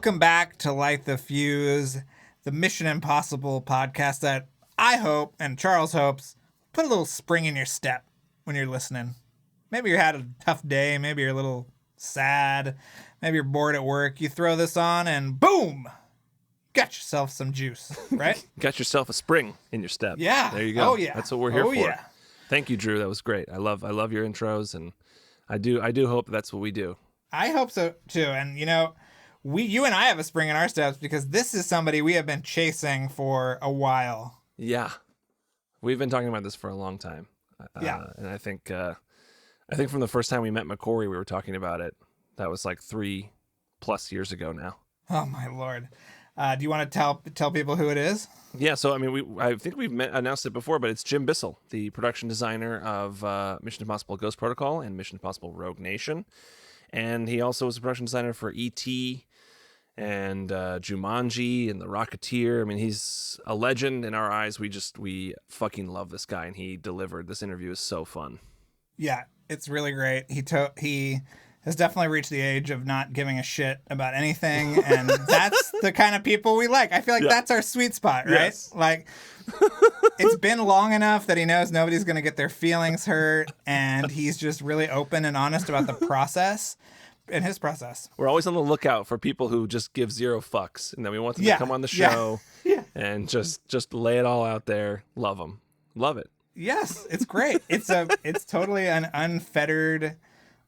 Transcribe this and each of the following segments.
Welcome back to Light the Fuse, the Mission Impossible podcast that I hope, and Charles hopes, put a little spring in your step when you're listening. Maybe you had a tough day, maybe you're a little sad, maybe you're bored at work. You throw this on and boom! Got yourself some juice, right? Got yourself a spring in your step. Yeah. There you go. Oh, yeah. That's what we're here for. Yeah. Thank you, Drew. That was great. I love your intros, and I do hope that's what we do. I hope so too. And you and I have a spring in our steps because this is somebody we have been chasing for a while. Yeah, we've been talking about this for a long time. And I think from the first time we met McCory, we were talking about it. That was like 3+ years ago now. Oh my Lord. Do you want to tell people who it is? Yeah, so I mean, I think we've announced it before, but it's Jim Bissell, the production designer of Mission Impossible: Ghost Protocol and Mission Impossible: Rogue Nation, and he also was a production designer for E.T. and Jumanji and The Rocketeer. I mean, he's a legend in our eyes. We fucking love this guy, and he delivered. This interview is so fun. Yeah, it's really great. He has definitely reached the age of not giving a shit about anything, and that's the kind of people we like. I feel like that's our sweet spot, right? Yes. Like, it's been long enough that he knows nobody's going to get their feelings hurt, and he's just really open and honest about the process and his process. We're always on the lookout for people who just give zero fucks, and then we want them to come on the show and just lay it all out there. Love them. Love it. Yes, it's great. It's totally an unfettered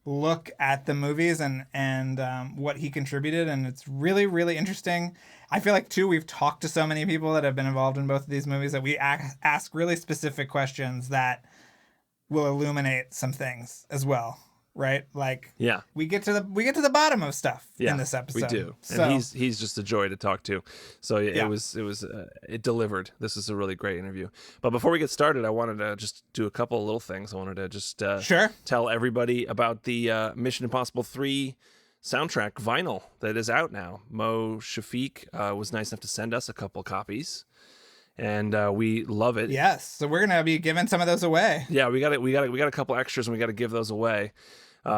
look at the movies and what he contributed, and it's really, really interesting. I feel like too, we've talked to so many people that have been involved in both of these movies that we ask really specific questions that will illuminate some things as well, right? Like, we get to the bottom of stuff in this episode. We do, so, and he's just a joy to talk to. So it delivered. This is a really great interview. But before we get started, I wanted to just do a couple of little things. I wanted to just tell everybody about the Mission Impossible 3 soundtrack vinyl that is out now. Mo Shafiq was nice enough to send us a couple copies, and we love it. Yes, so we're gonna be giving some of those away. Yeah, we got a couple extras, and we got to give those away. The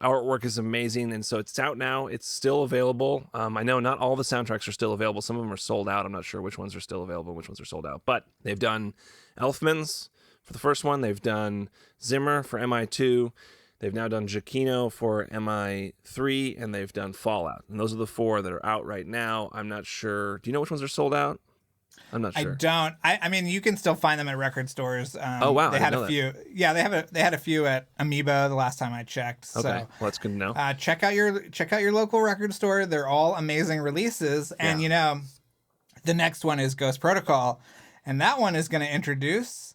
artwork is amazing, and so it's out now. It's still available. I know not all the soundtracks are still available. Some of them are sold out. I'm not sure which ones are still available, which ones are sold out. But they've done Elfman's for the first one. They've done Zimmer for MI2. They've now done Giacchino for MI3, and they've done Fallout. And those are the 4 that are out right now. I'm not sure. Do you know which ones are sold out? I'm not sure. I don't. I mean, you can still find them at record stores. Oh wow! They had a few. Yeah, they had a few at Amoeba the last time I checked. Okay, so, well that's good to know. Check out your local record store. They're all amazing releases, and the next one is Ghost Protocol, and that one is going to introduce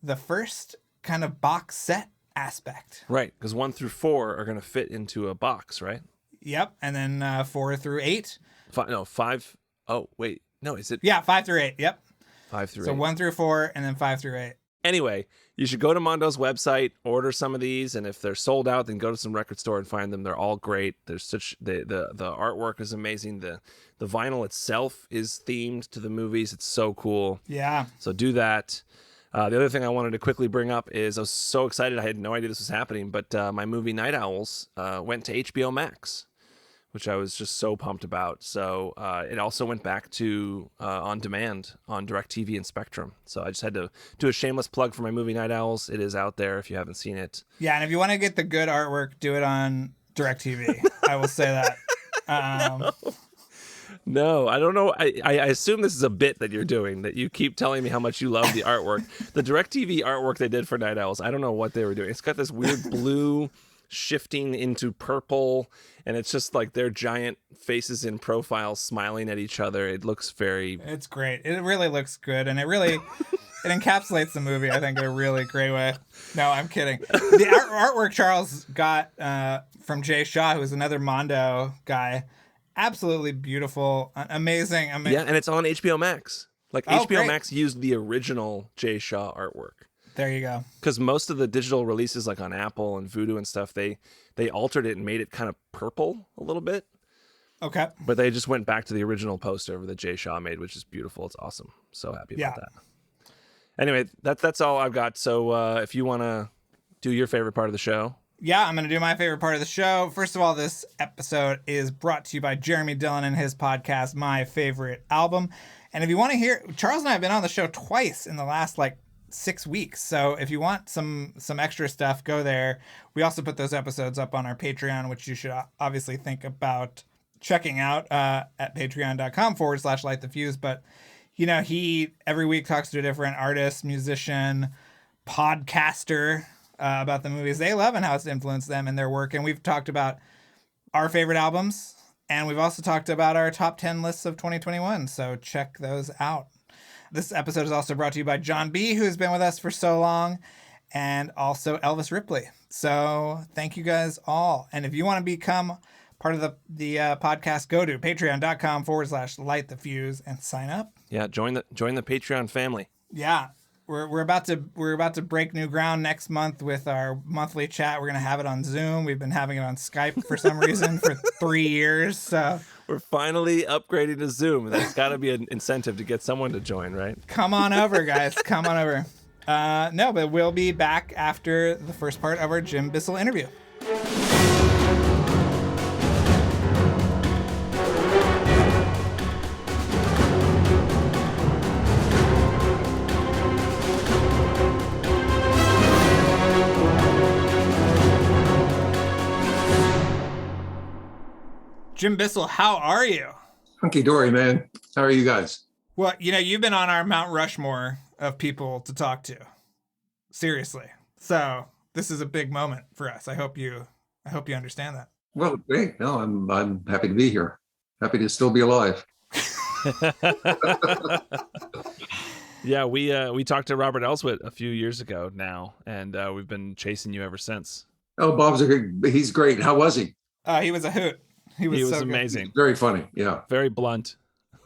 the first kind of box set aspect. Right, because 1 through 4 are going to fit into a box, right? Yep, and then 4 through 8. 5. Oh wait. No, is it? Yeah, 5 through 8. Yep. 5 through 8. So 1 through 4, and then 5 through 8. Anyway, you should go to Mondo's website, order some of these, and if they're sold out, then go to some record store and find them. They're all great. There's such the artwork is amazing. The vinyl itself is themed to the movies. It's so cool. Yeah. So do that. The other thing I wanted to quickly bring up is I was so excited. I had no idea this was happening, but my movie Night Owls went to HBO Max, which I was just so pumped about. So it also went back to on demand on DirecTV and Spectrum. So I just had to do a shameless plug for my movie Night Owls. It is out there if you haven't seen it. Yeah, and if you want to get the good artwork, do it on DirecTV. I will say that. No, I don't know. I assume this is a bit that you're doing, that you keep telling me how much you love the artwork. The DirecTV artwork they did for Night Owls, I don't know what they were doing. It's got this weird blue shifting into purple, and it's just like their giant faces in profile smiling at each other. It looks it's great. It really looks good, and it encapsulates the movie, I think, in a really great way. No, I'm kidding. The artwork Charles got from Jay Shaw, who is another Mondo guy, absolutely beautiful, amazing. Yeah, and it's on HBO Max. Like, HBO great. Max used the original Jay Shaw artwork. There you go. Because most of the digital releases, like on Apple and Vudu and stuff, they altered it and made it kind of purple a little bit. Okay. But they just went back to the original poster that Jay Shaw made, which is beautiful. It's awesome. So happy about that. Anyway, that's all I've got. So if you want to do your favorite part of the show. Yeah, I'm going to do my favorite part of the show. First of all, this episode is brought to you by Jeremy Dillon and his podcast, My Favorite Album. And if you want to hear, Charles and I have been on the show twice in the last 6 weeks. So if you want some extra stuff, go there. We also put those episodes up on our Patreon, which you should obviously think about checking out at patreon.com/LightTheFuse. But, he every week talks to a different artist, musician, podcaster about the movies they love and how it's influenced them in their work. And we've talked about our favorite albums, and we've also talked about our top 10 lists of 2021. So check those out. This episode is also brought to you by John B., who has been with us for so long, and also Elvis Ripley. So thank you guys all. And if you want to become part of the podcast, go to patreon.com/LightTheFuse and sign up. Yeah, join the Patreon family. Yeah. We're about to break new ground next month with our monthly chat. We're gonna have it on Zoom. We've been having it on Skype for some reason for 3 years. So we're finally upgrading to Zoom. That's got to be an incentive to get someone to join, right? Come on over, guys. Come on over. No, but we'll be back after the first part of our Jim Bissell interview. Jim Bissell, how are you? Hunky dory, man. How are you guys? Well, you've been on our Mount Rushmore of people to talk to. Seriously. So this is a big moment for us. I hope you understand that. Well, great. No, I'm happy to be here. Happy to still be alive. Yeah, we talked to Robert Elswit a few years ago now, and we've been chasing you ever since. Oh, he's great. How was he? He was a hoot. He was so amazing. Good. Very funny. Yeah. Very blunt.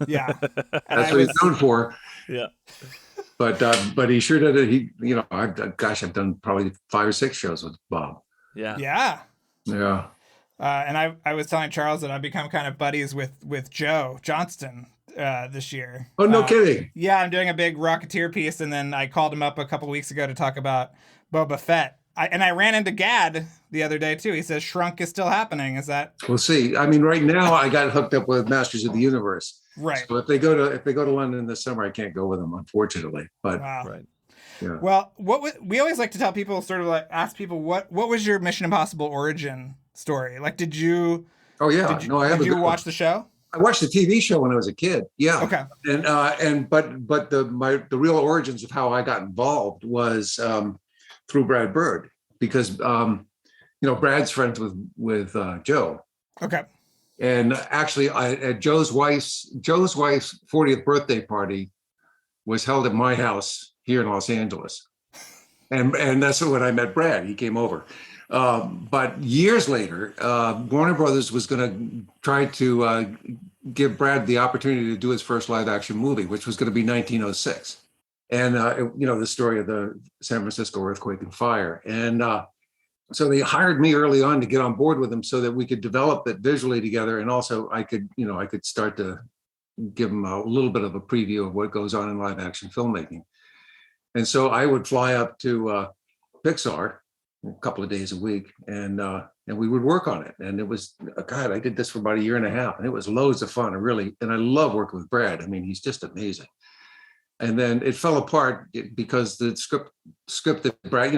Yeah. That's what he's known for. Yeah. But he sure did it. I've done probably 5 or 6 shows with Bob. Yeah. Yeah. Yeah. And I was telling Charles that I've become kind of buddies with Joe Johnston this year. Oh, no kidding. Yeah, I'm doing a big Rocketeer piece, and then I called him up a couple weeks ago to talk about Boba Fett. I ran into Gad the other day too. He says Shrunk is still happening. Is that? We'll see. I mean, right now I got hooked up with Masters of the Universe. Right. So if they go to London this summer, I can't go with them, unfortunately. But wow. Right. Yeah. Well, we always like to tell people, ask people what was your Mission Impossible origin story? Did you? Oh yeah. Did you watch the show? I watched the TV show when I was a kid. Yeah. Okay. But the real origins of how I got involved was through Brad Bird, because Brad's friends with Joe. Okay. And actually, at Joe's wife's 40th birthday party was held at my house here in Los Angeles, and that's when I met Brad. He came over. But years later, Warner Brothers was going to try to give Brad the opportunity to do his first live action movie, which was going to be 1906. And, the story of the San Francisco earthquake and fire. And so they hired me early on to get on board with them so that we could develop it visually together. And also I could start to give them a little bit of a preview of what goes on in live action filmmaking. And so I would fly up to Pixar a couple of days a week, and we would work on it. And it was, God, I did this for about 1.5 years, and it was loads of fun. And I love working with Brad. I mean, he's just amazing. And then it fell apart because the script that Brad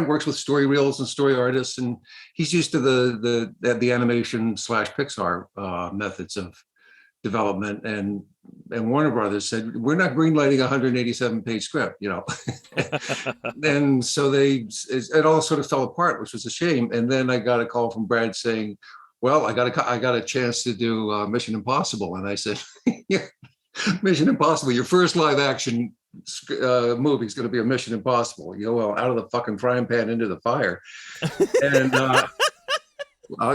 works with story reels and story artists, and he's used to the animation / Pixar methods of development. And Warner Brothers said, we're not greenlighting a 187-page script, And so it all sort of fell apart, which was a shame. And then I got a call from Brad saying, well, I got a chance to do Mission Impossible. And I said, yeah. Mission Impossible, your first live action movie is going to be a Mission Impossible. Well, out of the fucking frying pan into the fire. And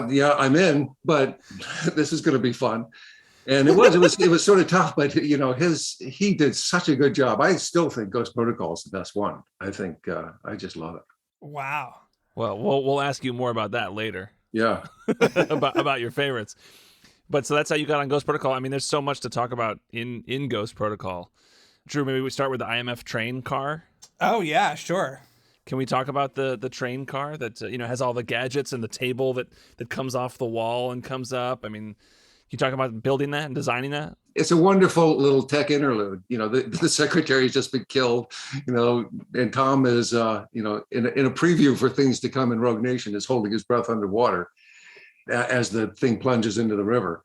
yeah, I'm in, but this is going to be fun. And it was sort of tough, but he did such a good job. I still think Ghost Protocol is the best one. I think I just love it. Wow. Well, we'll ask you more about that later. Yeah. about your favorites. But so that's how you got on Ghost Protocol. I mean, there's so much to talk about in Ghost Protocol. Drew, maybe we start with the IMF train car. Oh yeah, sure. Can we talk about the train car that has all the gadgets and the table that comes off the wall and comes up? I mean, can you talk about building that and designing that? It's a wonderful little tech interlude. The secretary's just been killed, and Tom is, in a preview for things to come in Rogue Nation, is holding his breath underwater as the thing plunges into the river.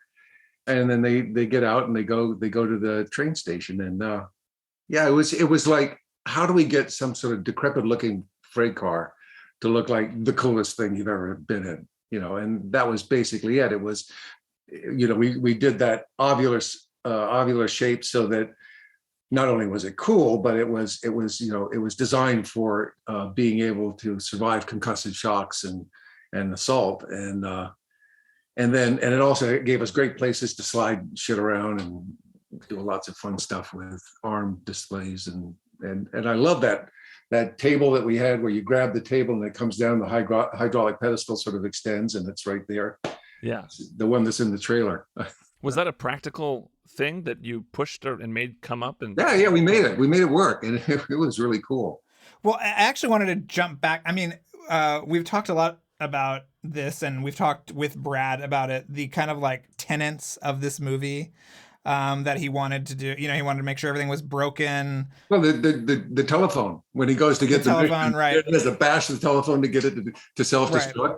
And then they get out and they go to the train station. And it was like, how do we get some sort of decrepit looking freight car to look like the coolest thing you've ever been in? And that was basically it. It was, we did that ovular shape so that not only was it cool, but it was designed for being able to survive concussive shocks and assault. And it also gave us great places to slide shit around and do lots of fun stuff with arm displays. And I love that table that we had where you grab the table and it comes down, the hydraulic pedestal sort of extends and it's right there. Yeah. The one that's in the trailer. Was that a practical thing that you pushed and made come up? And Yeah, we made it work, and it was really cool. Well, I actually wanted to jump back. I mean, we've talked a lot about this, and we've talked with Brad about it, the kind of like tenets of this movie that he wanted to do. He wanted to make sure everything was broken. Well, the telephone, when he goes to get the telephone, right? He has to bash the telephone to get it to self-destruct. Right.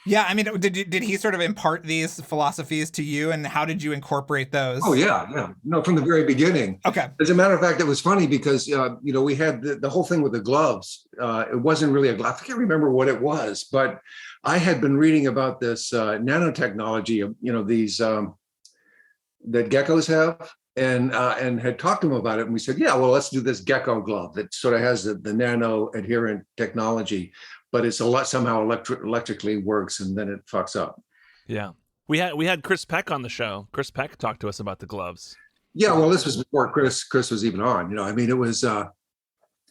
Yeah, I mean, did he sort of impart these philosophies to you, and how did you incorporate those? Oh yeah. No, from the very beginning. Okay. As a matter of fact, it was funny because we had the whole thing with the gloves. It wasn't really a glove. I can't remember what it was, but I had been reading about this nanotechnology of these that geckos have, and had talked to him about it. And we said, yeah, well, let's do this gecko glove that sort of has the nano adherent technology. But it's somehow electrically works, and then it fucks up. Yeah, we had Chris Peck on the show. Chris Peck talked to us about the gloves. Yeah, well, this was before Chris was even on. I mean, it was but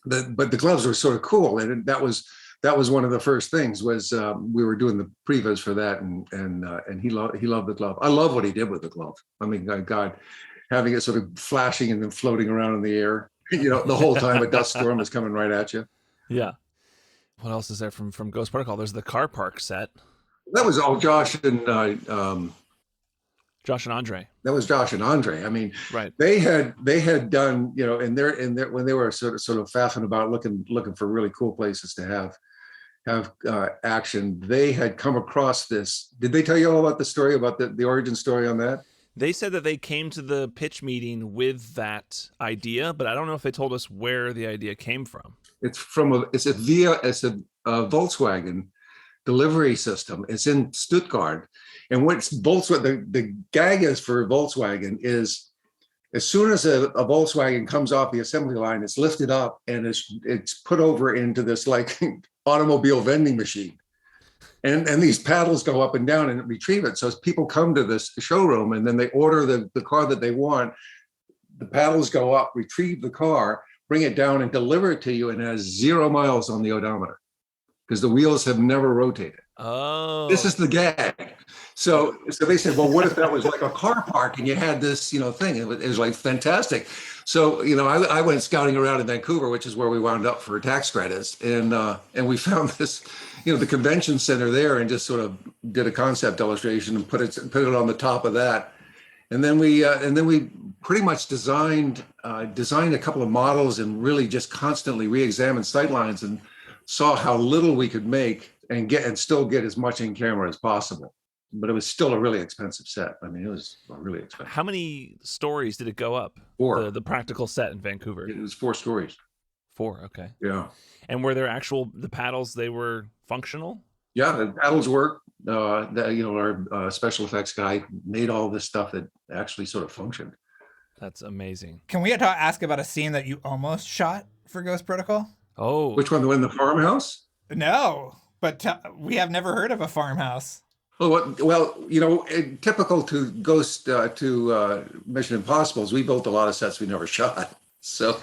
the gloves were sort of cool, and that was one of the first things was we were doing the previs for that, and he loved the glove. I love what he did with the glove. I mean, God, having it sort of flashing and then floating around in the air, the whole time a dust storm is coming right at you. Yeah. What else is there from Ghost Protocol? There's the car park set. That was all Josh and Andre. That was Josh and Andre. I mean, right. They had done, in their when they were sort of faffing about looking for really cool places to have action. They had come across this. Did they tell you all about the story about the origin story on that? They said that they came to the pitch meeting with that idea, but I don't know if they told us where the idea came from. It's a Volkswagen delivery system. It's in Stuttgart, and what's Volkswagen? The gag is for Volkswagen is as soon as a Volkswagen comes off the assembly line, it's lifted up and it's put over into this like automobile vending machine. And these paddles go up and down and retrieve it. So as people come to this showroom and then they order the car that they want, the paddles go up, retrieve the car, bring it down and deliver it to you, and it has 0 miles on the odometer because the wheels have never rotated. Oh. This is the gag. So they said, well, what if that was like a car park and you had this, thing? It was like fantastic. So, I went scouting around in Vancouver, which is where we wound up for tax credits. And we found this, the convention center there, and just sort of did a concept illustration and put it on the top of that. And then we pretty much designed a couple of models and really just constantly re-examined sight lines and saw how little we could make and still get as much in camera as possible. But it was still a really expensive set. I mean, it was really expensive. How many stories did it go up? 4. The practical set in Vancouver. It was 4 stories. 4, okay. Yeah. And were there the paddles, they were functional? Yeah, the paddles work. Our special effects guy made all this stuff that actually sort of functioned. That's amazing. Can we ask about a scene that you almost shot for Ghost Protocol? Oh. Which one? The one in the farmhouse? No, but we have never heard of a farmhouse. Oh, well, typical to Ghost to Mission Impossibles, we built a lot of sets we never shot. So,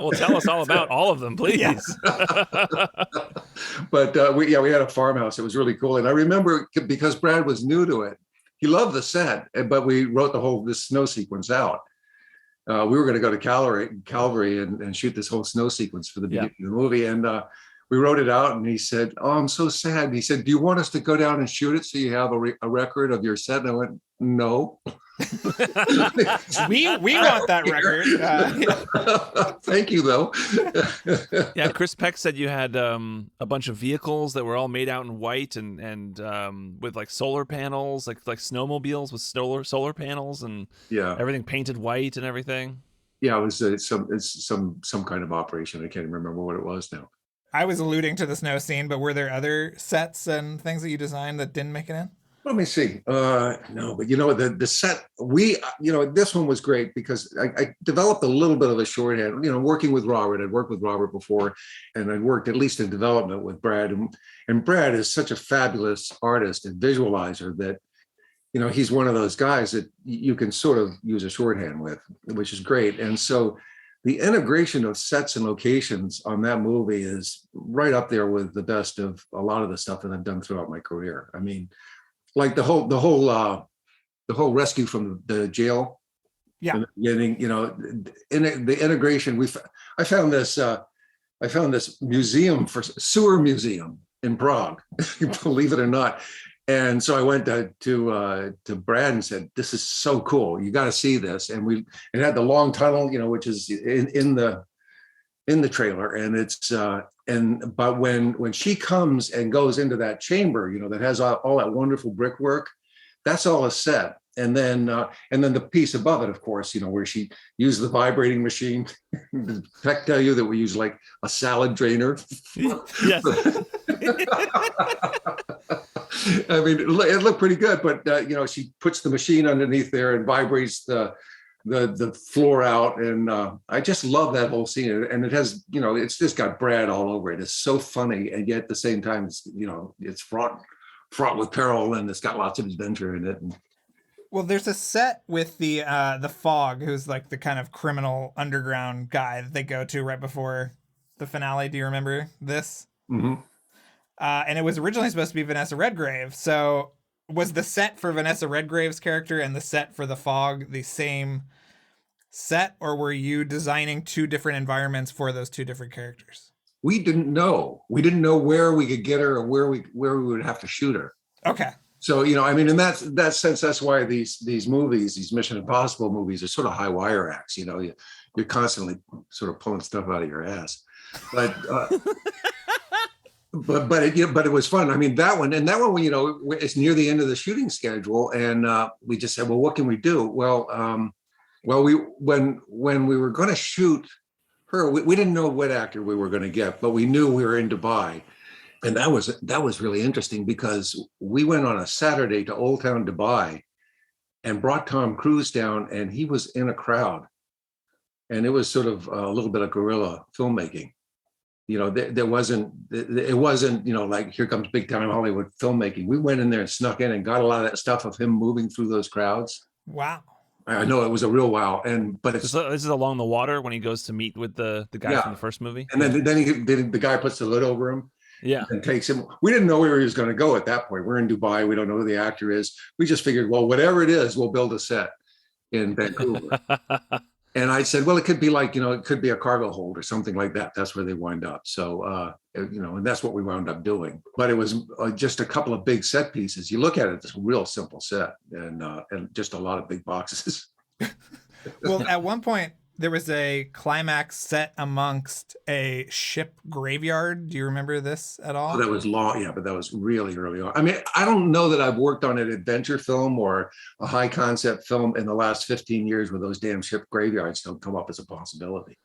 well, tell us all about all of them, please. Yeah. But we had a farmhouse. It was really cool, and I remember because Brad was new to it, he loved the set, but we wrote this snow sequence out. We were going to go to Calvary and shoot this whole snow sequence for the beginning of the movie, and we wrote it out, and he said, "Oh, I'm so sad." He said, "Do you want us to go down and shoot it so you have a record of your set?" And I went, "No." We want that record. Thank you, though. Yeah, Chris Peck said you had a bunch of vehicles that were all made out in white and with like solar panels, like snowmobiles with solar panels, and Yeah, everything painted white and everything. yeah. It was some kind of operation. I can't remember what it was now. I was alluding to the snow scene, but were there other sets and things that you designed that didn't make it in? Let me see. No, but the set, this one was great because I developed a little bit of a shorthand, working with Robert. I'd worked with Robert before, and I'd worked at least in development with Brad. And Brad is such a fabulous artist and visualizer that, he's one of those guys that you can sort of use a shorthand with, which is great. And so the integration of sets and locations on that movie is right up there with the best of a lot of the stuff that I've done throughout my career. I mean, like the whole rescue from the jail. Yeah. In the beginning, the integration. I found this sewer museum in Prague, believe it or not. And so I went to Brad and said, "This is so cool. You got to see this." And it had the long tunnel, which is in the trailer, and it's but when she comes and goes into that chamber, that has all that wonderful brickwork, that's all a set. And then the piece above it, of course, where she used the vibrating machine. Peck tell you that we use like a salad drainer. Yes. I mean, it looked pretty good, but she puts the machine underneath there and vibrates the floor out, and I just love that whole scene. And it has, it's just got Brad all over it. It's so funny, and yet at the same time, it's fraught with peril, and it's got lots of adventure in it. Well, there's a set with the Fog, who's like the kind of criminal underground guy that they go to right before the finale. Do you remember this? Mm-hmm. And it was originally supposed to be Vanessa Redgrave. So was the set for Vanessa Redgrave's character and the set for the Fog the same set, or were you designing two different environments for those two different characters? We didn't know. We didn't know where we could get her or where we would have to shoot her. Okay. So, I mean, in that sense, that's why these movies, these Mission Impossible movies, are sort of high wire acts. You're constantly sort of pulling stuff out of your ass. But but it was fun. I mean, that one, it's near the end of the shooting schedule, and we just said, well, what can we do? Well, when we were going to shoot her, we didn't know what actor we were going to get, but we knew we were in Dubai, and that was really interesting because we went on a Saturday to Old Town Dubai, and brought Tom Cruise down, and he was in a crowd, and it was sort of a little bit of guerrilla filmmaking. It wasn't, like here comes big time Hollywood filmmaking. We went in there and snuck in and got a lot of that stuff of him moving through those crowds. Wow. I know it was a real wow. But this is along the water when he goes to meet with the guy from the first movie. And then the guy puts the lid over him. Yeah. And takes him. We didn't know where he was going to go at that point. We're in Dubai. We don't know who the actor is. We just figured, well, whatever it is, we'll build a set in Vancouver. And I said, well, it could be like, it could be a cargo hold or something like that. That's where they wind up. So, and that's what we wound up doing. But it was just a couple of big set pieces. You look at it, it's a real simple set and just a lot of big boxes. Well, at one point, there was a climax set amongst a ship graveyard. Do you remember this at all? Oh, that was long, yeah, but that was really early on. I mean, I don't know that I've worked on an adventure film or a high concept film in the last 15 years where those damn ship graveyards don't come up as a possibility.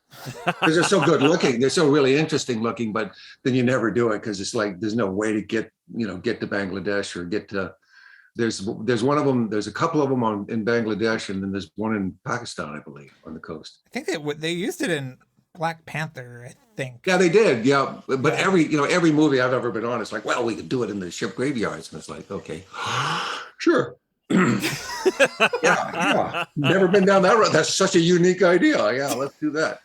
Because they're so good looking, they're so really interesting looking, but then you never do it because it's like there's no way to get to Bangladesh or get to. There's one of them. There's a couple of them in Bangladesh, and then there's one in Pakistan, I believe, on the coast. I think they used it in Black Panther, I think. Yeah, they did. Yeah, but every movie I've ever been on, it's like, well, we could do it in the ship graveyards, and it's like, okay, sure. yeah. Never been down that road. That's such a unique idea. Yeah, let's do that.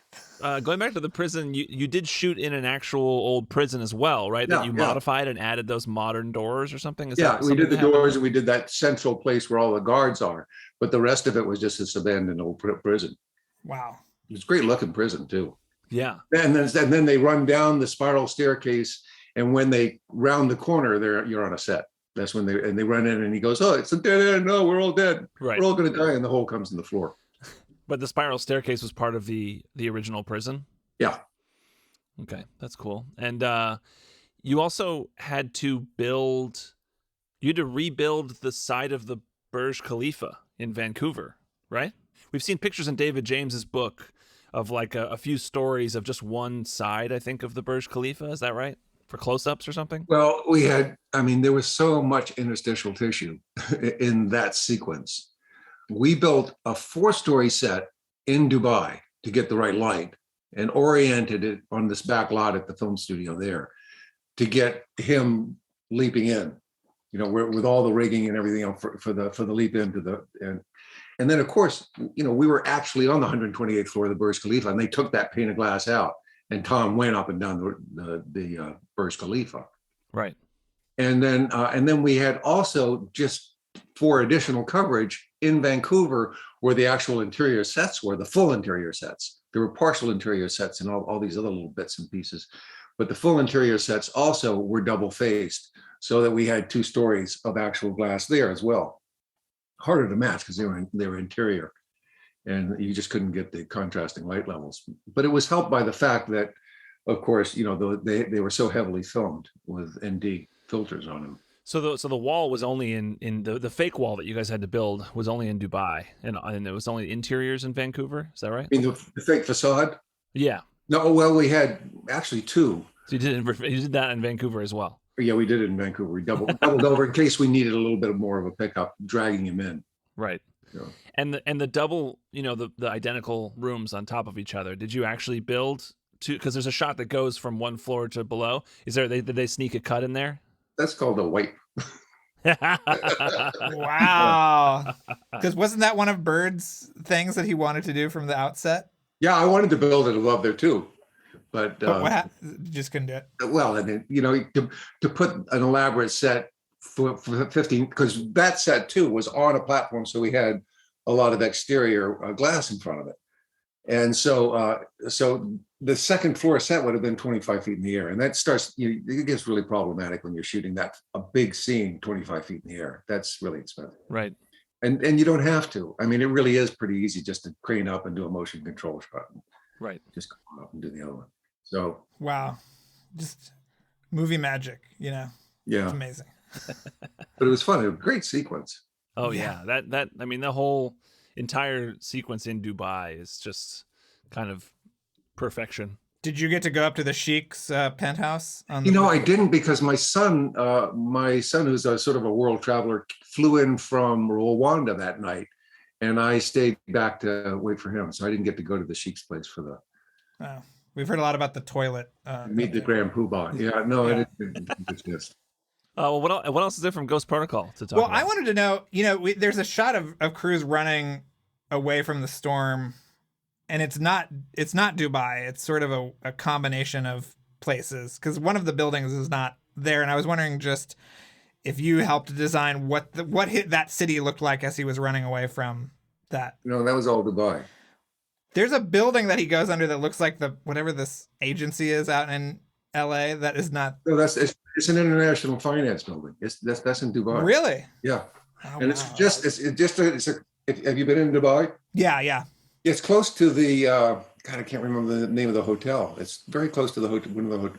Going back to the prison, you did shoot in an actual old prison as well, right? That you modified and added those modern doors or something? We did the doors and we did that central place where all the guards are. But the rest of it was just this abandoned old prison. Wow. It's a great looking prison too. Yeah. And then they run down the spiral staircase, and when they round the corner, you're on a set. That's when they run in, and he goes, "Oh, it's a dead end. No, we're all dead. Right. We're all going to die," and the hole comes in the floor. But the spiral staircase was part of the original prison? Yeah. Okay, that's cool. And you also had to rebuild the side of the Burj Khalifa in Vancouver, right? We've seen pictures in David James's book of like a few stories of just one side, I think, of the Burj Khalifa. Is that right? For close-ups or something? Well, there was so much interstitial tissue in that sequence. We built a 4-story set in Dubai to get the right light and oriented it on this back lot at the film studio there to get him leaping in, with all the rigging and everything else for the leap into and then of course, we were actually on the 128th floor of the Burj Khalifa, and they took that pane of glass out, and Tom went up and down the Burj Khalifa. Right. And then we had also, just for additional coverage, in Vancouver, where the actual interior sets were, the full interior sets. There were partial interior sets and all these other little bits and pieces, but the full interior sets also were double faced, so that we had 2 stories of actual glass there as well. Harder to match because they were interior, and you just couldn't get the contrasting light levels. But it was helped by the fact that, of course, they were so heavily filmed with ND filters on them. So the wall was only in the fake wall that you guys had to build was only in Dubai, and it was only interiors in Vancouver. Is that right? I mean, the fake facade? Yeah. No, well, we had actually 2. So you did that in Vancouver as well. Yeah, we did it in Vancouver. We doubled over in case we needed a little bit more of a pickup, dragging him in. Right. Yeah. And the double, the identical rooms on top of each other. Did you actually build 2? Because there's a shot that goes from one floor to below. Did they sneak a cut in there? That's called a wipe. Wow. Because wasn't that one of Bird's things that he wanted to do from the outset? Yeah, I wanted to build it above there too, but what happened? You just couldn't do it. Well, and to put an elaborate set for 15, because that set too was on a platform, so we had a lot of exterior glass in front of it, and so the second floor set would have been 25 feet in the air, and that starts. It gets really problematic when you're shooting a big scene 25 feet in the air. That's really expensive, right? And you don't have to. I mean, it really is pretty easy just to crane up and do a motion control shot. Right. Just go up and do the other one. So wow, just movie magic, Yeah, it's amazing. But it was fun. It was a great sequence. Oh yeah, that I mean, the whole entire sequence in Dubai is just kind of perfection. Did you get to go up to the Sheik's penthouse? I didn't, because my son, who's a sort of a world traveler, flew in from Rwanda that night, and I stayed back to wait for him. So I didn't get to go to the Sheik's place for the. We've heard a lot about the toilet. Meet the Grand Poobah. Yeah, no, I didn't. Well, what else is there from Ghost Protocol to talk about? I wanted to know, there's a shot of crews running away from the storm, and it's not Dubai. It's sort of a combination of places, because one of the buildings is not there. And I was wondering just if you helped design what that city looked like as he was running away from that. No, that was all Dubai. There's a building that he goes under that looks like whatever this agency is out in LA. That is not. No, it's an international finance building. That's in Dubai. Really? Yeah. Oh, And wow. Have you been in Dubai? Yeah. It's close to the God, I can't remember the name of the hotel. It's very close to the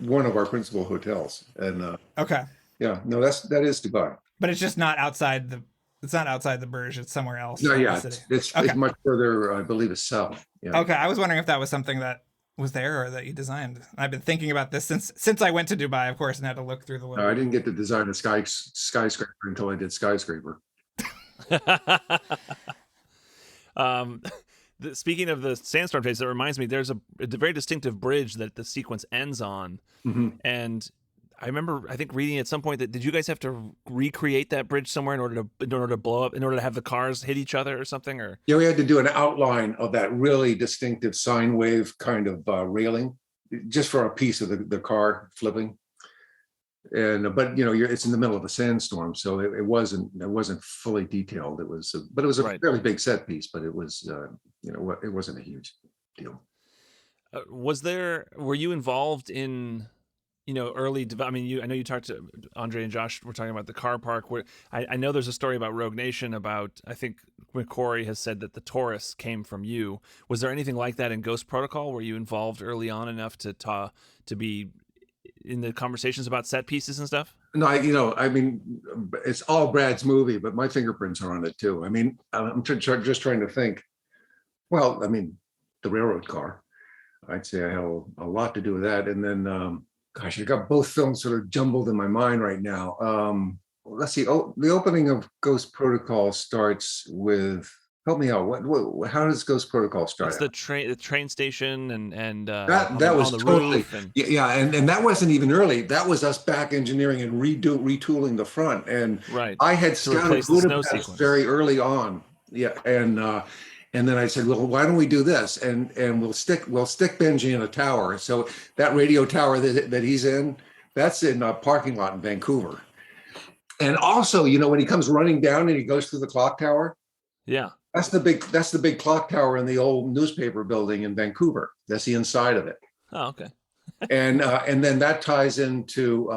one of our principal hotels. And okay. Yeah, no, that is Dubai. But it's just not outside the. It's not outside the Burj. It's somewhere else. No, yeah, the city. it's Okay. much further. I believe it's south. Yeah. Okay, I was wondering if that was something that was there or that you designed. I've been thinking about this since I went to Dubai, of course, and had to look through the window. No, I didn't get to design a skyscraper until I did skyscraper. Speaking of the sandstorm phase, that reminds me, there's a very distinctive bridge that the sequence ends on, and I remember, I think, reading at some point that did you guys have to recreate that bridge somewhere in order to blow up, in order to have the cars hit each other or something? Or yeah, we had to do an outline of that really distinctive sine wave kind of railing, just for a piece of the car flipping. And but it's in the middle of a sandstorm, so it wasn't fully detailed. It was a fairly big set piece, but it was it wasn't a huge deal. Were you involved in, I mean, I know you talked to Andre and Josh. We're talking about the car park. Where I know there's a story about Rogue Nation about, I think McQuarrie has said that the Taurus came from you. Was there anything like that in Ghost Protocol? Were you involved early on enough to be in the conversations about set pieces and stuff? No, I mean, it's all Brad's movie, but my fingerprints are on it too. I mean, I'm just trying to think. Well, I mean, the railroad car, I'd say I had a lot to do with that. And then, gosh, I got both films sort of jumbled in my mind right now. Let's see. Oh, the opening of Ghost Protocol starts with. Help me out. What how does Ghost Protocol start? It's the train station and that was on the totally roof and... yeah, and that wasn't even early. That was us back engineering and retooling the front. And right. I had scouted Budapest very early on. Yeah, and then I said, well, why don't we do this? And we'll stick Benji in a tower. So that radio tower that he's in, that's in a parking lot in Vancouver. And also, when he comes running down and he goes through the clock tower. Yeah. That's the big clock tower in the old newspaper building in Vancouver. That's the inside of it. Oh, okay. and then that ties into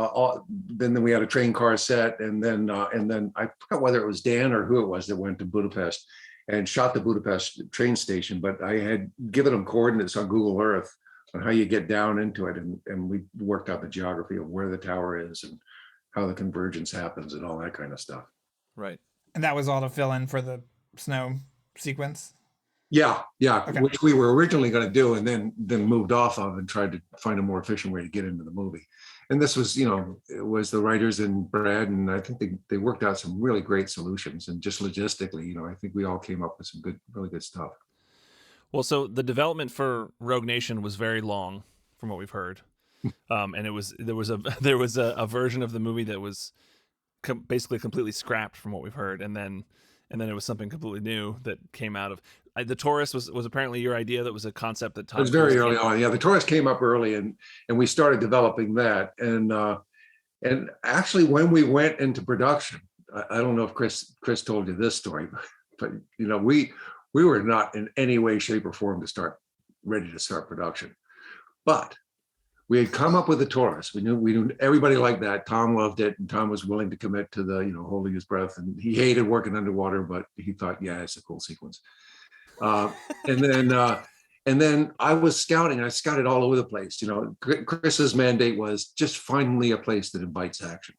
then we had a train car set, and then I forgot whether it was Dan or who it was that went to Budapest and shot the Budapest train station. But I had given them coordinates on Google Earth on how you get down into it, and we worked out the geography of where the tower is and how the convergence happens and all that kind of stuff. Right. And that was all to fill in for the snow sequence. Yeah, okay. Which we were originally going to do, and then moved off of and tried to find a more efficient way to get into the movie. And this was, it was the writers and Brad, and I think they worked out some really great solutions. And just logistically, I think we all came up with some really good stuff. Well, so the development for Rogue Nation was very long, from what we've heard, and there was a version of the movie that was basically completely scrapped, from what we've heard, and then it was something completely new that came out of the Taurus was apparently your idea. That was a concept that Tom. It was very early on. Yeah, the Taurus came up early, and we started developing that. And actually, when we went into production, I don't know if Chris told you this story, but we were not in any way, shape, or form ready to start production, but we had come up with the Taurus. We knew everybody liked that. Tom loved it, and Tom was willing to commit to the, holding his breath. And he hated working underwater, but he thought, yeah, it's a cool sequence. And then I was scouting. I scouted all over the place. Chris's mandate was just find me a place that invites action.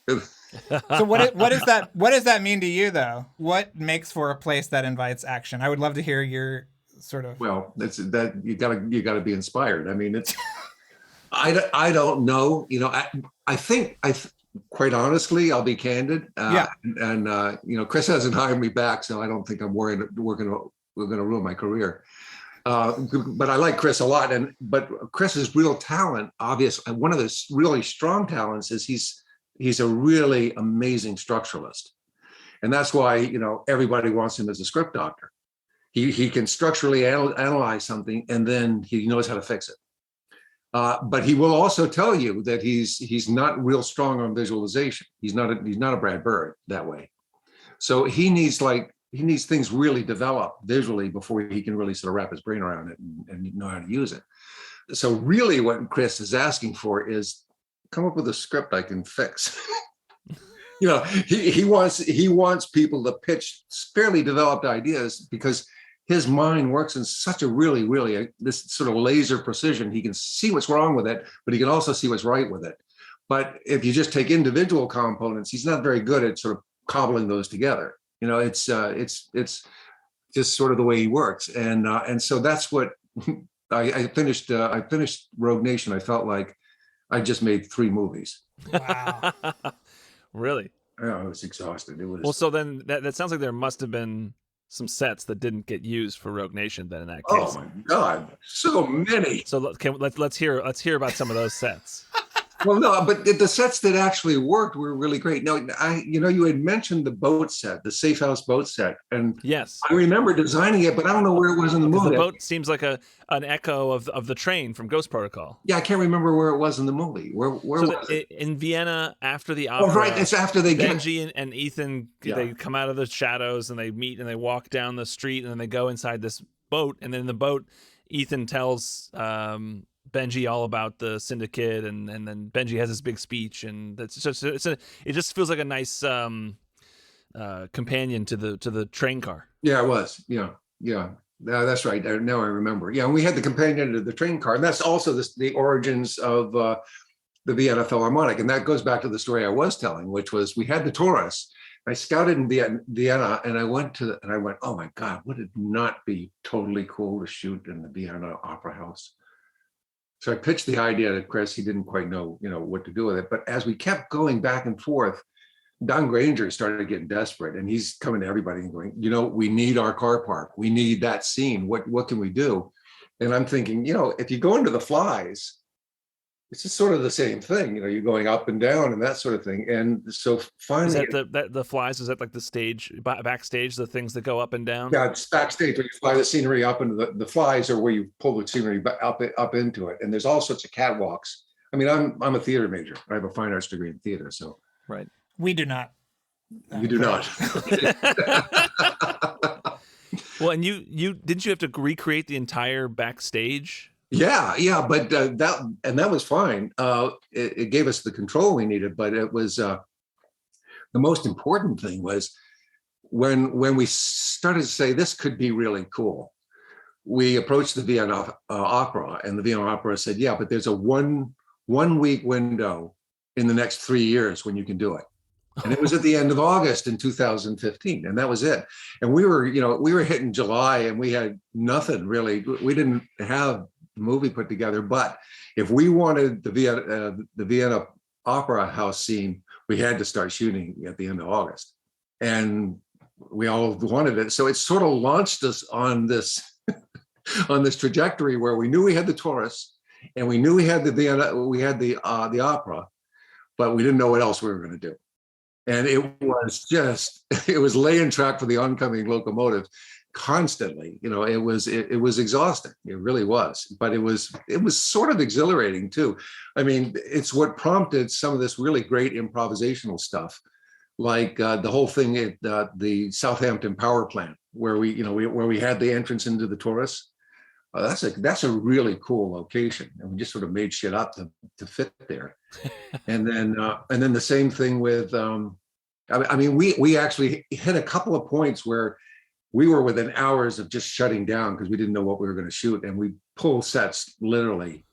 So what does that mean to you, though? What makes for a place that invites action? I would love to hear your sort of. Well, that's that you gotta be inspired. I mean, it's. I don't know. I think quite honestly, I'll be candid. Yeah. And Chris hasn't hired me back, so I don't think I'm worried we're going to ruin my career. But I like Chris a lot. But Chris's real talent, obviously, one of his really strong talents is he's a really amazing structuralist, and that's why everybody wants him as a script doctor. He can structurally analyze something, and then he knows how to fix it. But he will also tell you that he's not real strong on visualization. He's not a Brad Bird that way. So he needs things really developed visually before he can really sort of wrap his brain around it and know how to use it. So really what Chris is asking for is come up with a script I can fix. He wants people to pitch fairly developed ideas because his mind works in such a really this sort of laser precision. He can see what's wrong with it, but he can also see what's right with it. But if you just take individual components, he's not very good at sort of cobbling those together. It's just sort of the way he works. And so that's what I finished Rogue Nation. I felt like I just made 3 movies. Wow. Really? Yeah, I was exhausted. It was. Well, so then that sounds like there must have been some sets that didn't get used for Rogue Nation then in that case. Oh my God, so many. So let's hear about some of those sets. Well, no, but the sets that actually worked were really great. No, you had mentioned the boat set, the Safe House boat set, and yes, I remember designing it, but I don't know where it was in the movie. The boat seems like an echo of the train from Ghost Protocol. Yeah, I can't remember where it was in the movie. Where was it? In Vienna after the opera. Oh, right, it's after they Benji and Ethan, they come out of the shadows and they meet and they walk down the street and then they go inside this boat, and then the boat Ethan tells Benji all about the syndicate, and then Benji has this big speech, and it just feels like a nice companion to the train car. Yeah, it was. Yeah. That's right. Now I remember. Yeah, and we had the companion to the train car, and that's also the origins of the Vienna Philharmonic, and that goes back to the story I was telling, which was we had the Taurus. I scouted in Vienna, and I went, oh my God, would it not be totally cool to shoot in the Vienna Opera House? So I pitched the idea to Chris. He didn't quite know, what to do with it. But as we kept going back and forth, Don Granger started getting desperate, and he's coming to everybody and going, we need our car park. We need that scene. What can we do? And I'm thinking, if you go into the Flies, it's just sort of the same thing. You're going up and down and that sort of thing. And so finally, is that the Flies? Is that like the stage backstage, the things that go up and down? Yeah, it's backstage where you fly the scenery up into the Flies, or where you pull the scenery up into it. And there's all sorts of catwalks. I mean, I'm a theater major. I have a fine arts degree in theater. So right. We do not. You do not. Well, and you have to recreate the entire backstage? Yeah, but that was fine. It gave us the control we needed, but it was the most important thing was when we started to say this could be really cool. We approached the Vienna Opera, and the Vienna Opera said, "Yeah, but there's a one week window in the next 3 years when you can do it." And it was at the end of August in 2015, and that was it. And we were hitting July, and we had nothing really. We didn't have the movie put together. But if we wanted the Vienna Opera House scene, we had to start shooting at the end of August, and we all wanted it. So it sort of launched us on this on this trajectory where we knew we had the Taurus, and we knew we had the Vienna, we had the opera, but we didn't know what else we were going to do. And it was laying track for the oncoming locomotive constantly. It was exhausting. It really was, but it was sort of exhilarating too. I mean, it's what prompted some of this really great improvisational stuff, like the whole thing at the Southampton power plant, where we had the entrance into the Taurus. That's a really cool location, and we just sort of made shit up to fit there. And then the same thing with we actually hit a couple of points where we were within hours of just shutting down because we didn't know what we were going to shoot, and we pulled sets literally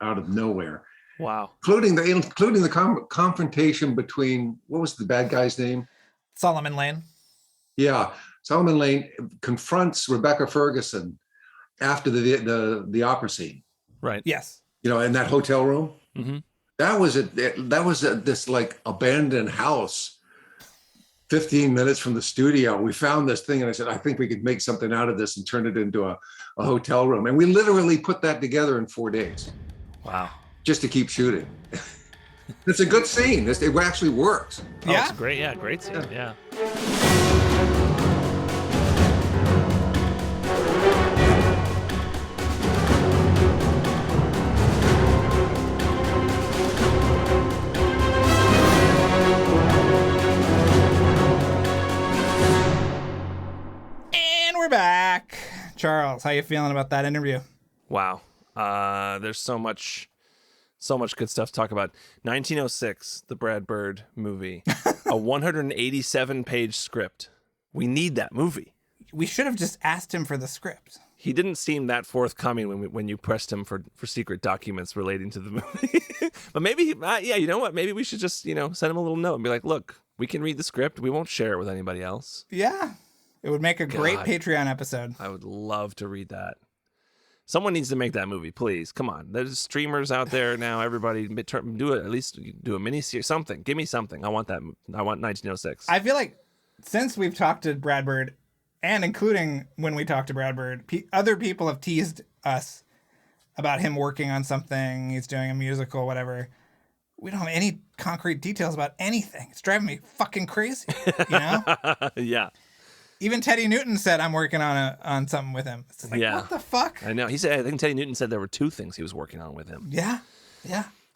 out of nowhere. Wow. Including the confrontation between, what was the bad guy's name? Solomon Lane. Yeah, Solomon Lane confronts Rebecca Ferguson after the opera scene. Right. Yes. In that hotel room. Mm-hmm. That was this like abandoned house 15 minutes from the studio. We found this thing, and I said, I think we could make something out of this and turn it into a hotel room. And we literally put that together in 4 days. Wow. Just to keep shooting. It's a good scene. It actually works. Yeah. It's great. Yeah. Great scene. Yeah. We're back. Charles, how you feeling about that interview? Wow. There's so much good stuff to talk about. 1906, the Brad Bird movie, a 187-page script. We need that movie. We should have just asked him for the script. He didn't seem that forthcoming when you pressed him for secret documents relating to the movie. But maybe, you know what? Maybe we should just, send him a little note and be like, look, we can read the script. We won't share it with anybody else. Yeah. It would make a great Patreon episode. I would love to read that. Someone needs to make that movie, please. Come on. There's streamers out there now. Everybody do it. At least do a mini-series, something. Give me something. I want that. I want 1906. I feel like since we've talked to Brad Bird, and including when we talked to Brad Bird, other people have teased us about him working on something. He's doing a musical, whatever. We don't have any concrete details about anything. It's driving me fucking crazy, Yeah. Even Teddy Newton said, I'm working on something with him. It's like, what the fuck? I know. I think Teddy Newton said there were 2 things he was working on with him. Yeah.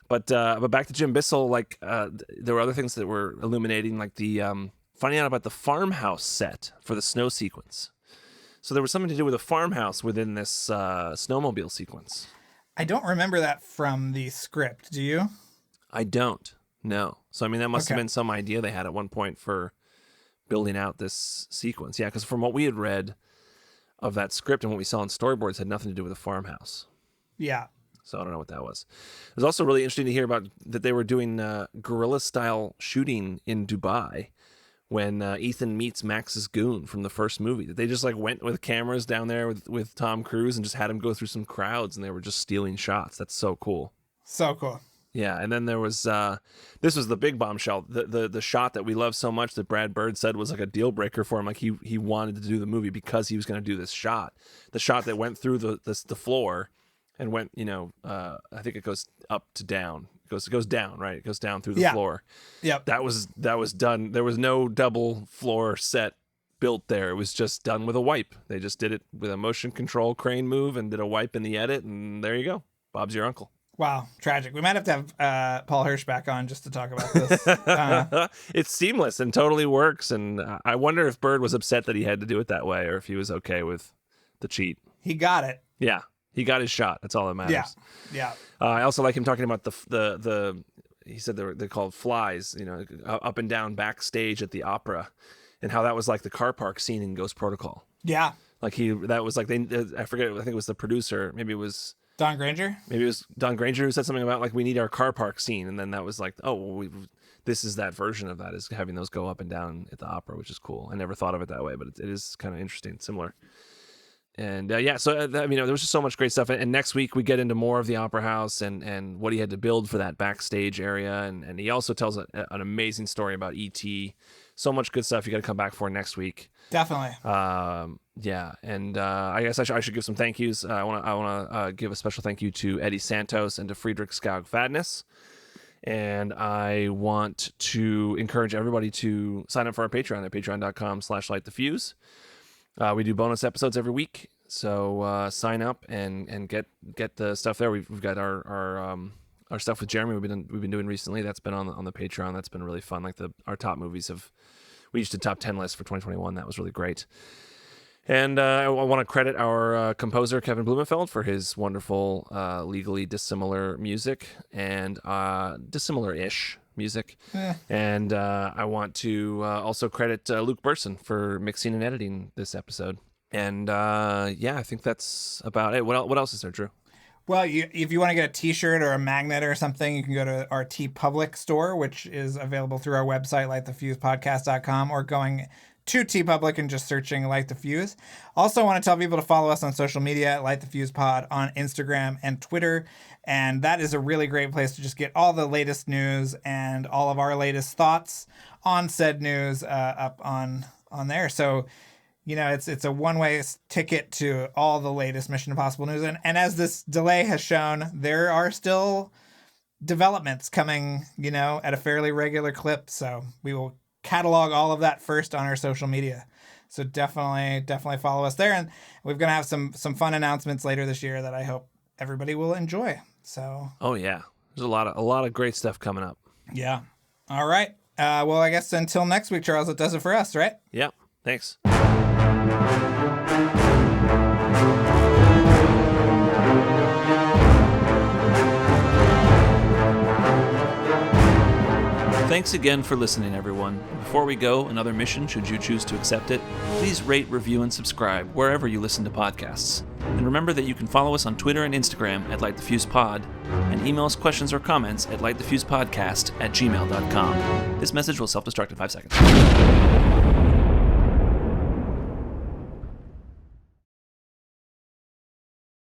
But back to Jim Bissell, there were other things that were illuminating, like the finding out about the farmhouse set for the snow sequence. So there was something to do with a farmhouse within this snowmobile sequence. I don't remember that from the script. Do you? I don't. No. So, I mean, that must have Okay. been some idea they had at one point for building out this sequence. Yeah, because from what we had read of that script and what we saw in storyboards had nothing to do with a farmhouse. Yeah. So I don't know what that was. It was also really interesting to hear about that they were doing guerrilla-style shooting in Dubai when Ethan meets Max's goon from the first movie. That they just like went with cameras down there with Tom Cruise and just had him go through some crowds and they were just stealing shots. That's so cool. So cool. Yeah, and then there was this was the big bombshell, the shot that we love so much that Brad Bird said was like a deal breaker for him. Like he wanted to do the movie because he was going to do this shot, the shot that went through the floor and went, I think it goes up to down. It goes down, right? It goes down through the floor. Yep. That was done. There was no double floor set built there. It was just done with a wipe. They just did it with a motion control crane move and did a wipe in the edit, and there you go. Bob's your uncle. Wow, tragic. We might have to have Paul Hirsch back on just to talk about this. It's seamless and totally works. And I wonder if Bird was upset that he had to do it that way, or if he was okay with the cheat. He got it. Yeah, he got his shot. That's all that matters. Yeah. I also like him talking about the he said they're called flies, up and down backstage at the opera, and how that was like the car park scene in Ghost Protocol. Yeah. Like that was like I forget. I think it was the producer. Maybe it was Don Granger? Maybe it was Don Granger who said something about like we need our car park scene, and then that was like, oh, well, this is that version of that, is having those go up and down at the opera, which is cool. I never thought of it that way, but it is kind of interesting, similar. And so there was just so much great stuff. And next week we get into more of the opera house and what he had to build for that backstage area, and he also tells an amazing story about E.T. So much good stuff you got to come back for next week. Definitely. And I guess I should give some thank yous. I want to give a special thank you to Eddie Santos and to Friedrich Skaug Fadness. And I want to encourage everybody to sign up for our Patreon at patreon.com/lightthefuse. We do bonus episodes every week, so sign up and get the stuff there. We've got our stuff with Jeremy we've been doing recently. That's been on the Patreon. That's been really fun. Like our top movies we used to top 10 list for 2021. That was really great. And I want to credit our composer, Kevin Blumenfeld, for his wonderful legally dissimilar music and dissimilar-ish music. And I want to also credit Luke Burson for mixing and editing this episode. And I think that's about it. What else is there, Drew? Well, if you want to get a T-shirt or a magnet or something, you can go to our TeePublic store, which is available through our website, lightthefusepodcast.com, or going to TeePublic and just searching Light the Fuse. Also want to tell people to follow us on social media at LightTheFusePod on Instagram and Twitter. And that is a really great place to just get all the latest news and all of our latest thoughts on said news up on there. So, it's a one-way ticket to all the latest Mission Impossible news. And as this delay has shown, there are still developments coming, at a fairly regular clip. So we will catalog all of that first on our social media. So definitely follow us there. And we're going to have some fun announcements later this year that I hope everybody will enjoy. So. Oh yeah. There's a lot of great stuff coming up. Yeah. All right. Well, I guess until next week, Charles, it does it for us, right? Yeah. Thanks. Thanks again for listening, everyone. Before we go, another mission, should you choose to accept it, please rate, review, and subscribe wherever you listen to podcasts. And remember that you can follow us on Twitter and Instagram at LightTheFusePod, and email us questions or comments at lightthefusepodcast@gmail.com. This message will self-destruct in 5 seconds.